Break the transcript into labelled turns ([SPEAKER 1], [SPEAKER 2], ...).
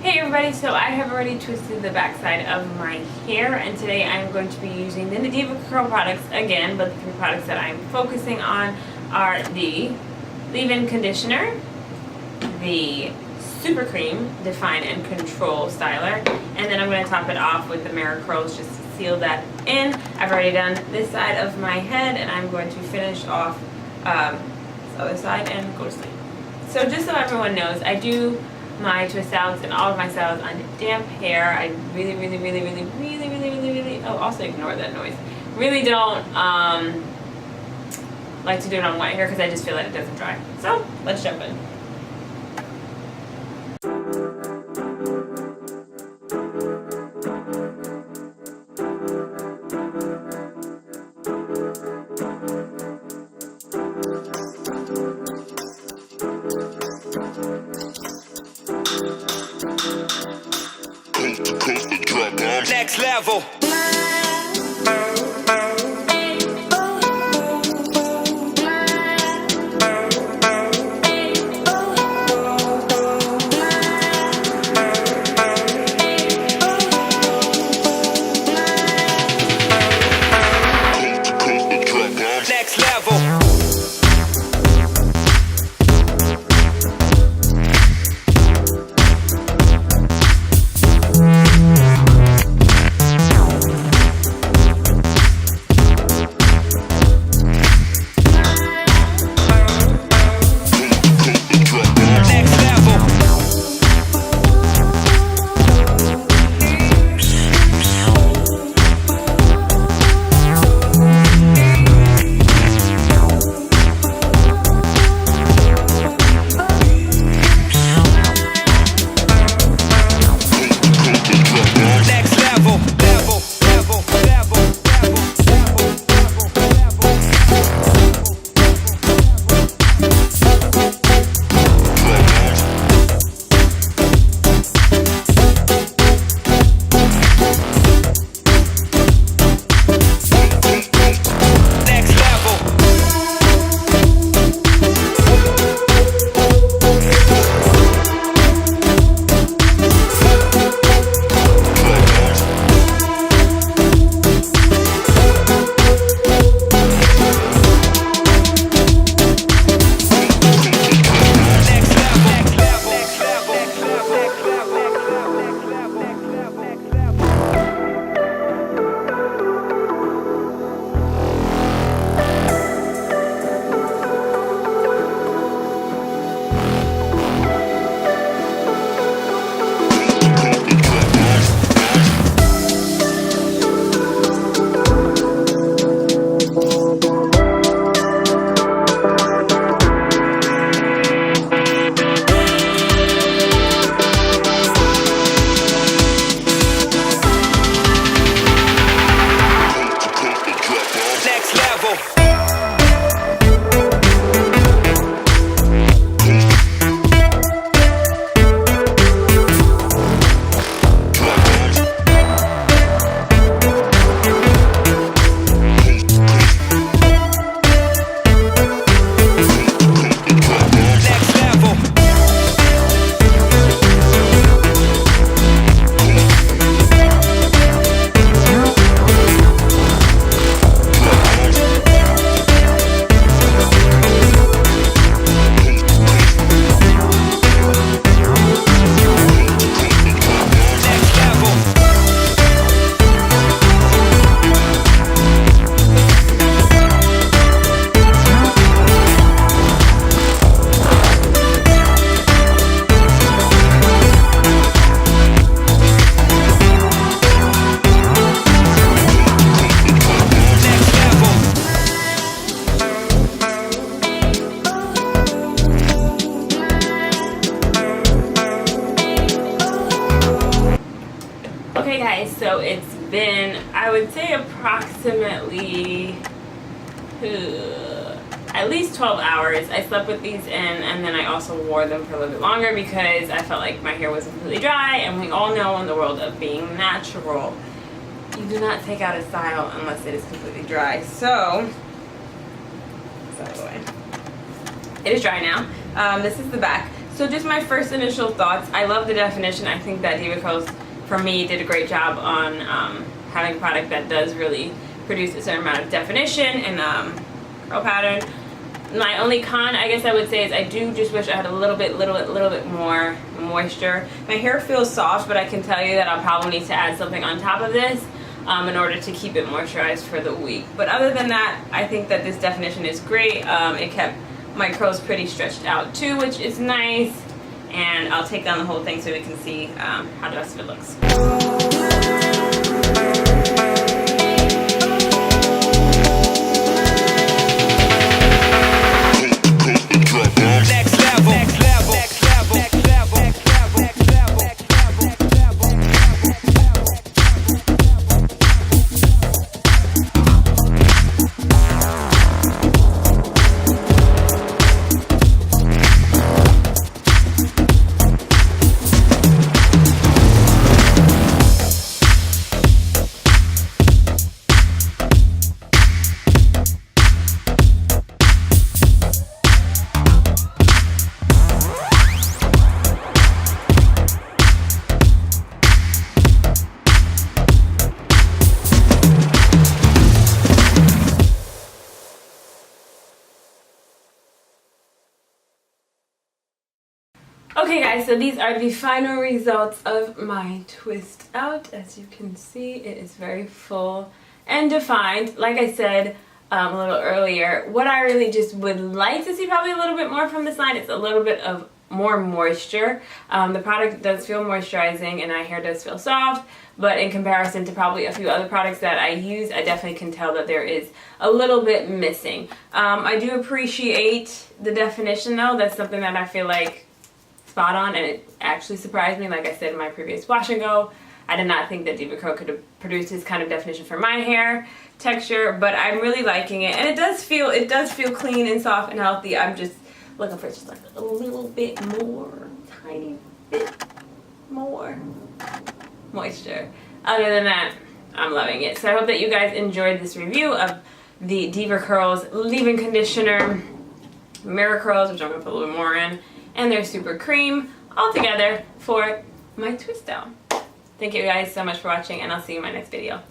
[SPEAKER 1] Hey everybody, so I have already twisted the backside of my hair, and today I'm going to be using the Devacurl products again, but the three products that I'm focusing on are the leave-in conditioner, the Super Cream Define and Control Styler, and then I'm going to top it off with the mirrorcurls just to seal that in. I've already done this side of my head, and I'm going to finish off this other side and go to sleep. So just so everyone knows, I do my twist outs and all of my styles on damp hair. I really, oh, also ignore that noise. Really don't like to do it on wet hair because I just feel like it doesn't dry. So let's jump in.
[SPEAKER 2] Next level. Next level.
[SPEAKER 1] Okay guys, so it's been, I would say approximately at least 12 hours. I slept with these in, and then I also wore them for a little bit longer because I felt like my hair was completely dry, and we all know in the world of being natural, you do not take out a style unless it is completely dry. So, out of the way. It is dry now. This is the back. So just my first initial thoughts. I love the definition. I think that Devacurl, for me, did a great job on having a product that does really produce a certain amount of definition and curl pattern. My only con, I guess I would say, is I do just wish I had a little bit more moisture. My hair feels soft, but I can tell you that I'll probably need to add something on top of this in order to keep it moisturized for the week. But other than that, I think that this definition is great. It kept my curls pretty stretched out too, which is nice. And I'll take down the whole thing so we can see how the rest of it looks. Okay guys, so these are the final results of my twist out. As you can see, it is very full and defined. Like I said a little earlier, what I really just would like to see probably a little bit more from this line is a little bit of more moisture. The product does feel moisturizing and my hair does feel soft, but in comparison to probably a few other products that I use, I definitely can tell that there is a little bit missing. I do appreciate the definition though. That's something that I feel like spot on, and it actually surprised me. Like I said in my previous wash and go, I did not think that Devacurl could have produced this kind of definition for my hair texture, but I'm really liking it, and it does feel clean and soft and healthy. I'm just looking for just like a little bit more, tiny bit more moisture. Other than that, I'm loving it. So I hope that you guys enjoyed this review of the Devacurl's leave-in conditioner, mirror curls, which I'm gonna put a little more in, and their super cream all together for my twist out. Thank you guys so much for watching, and I'll see you in my next video.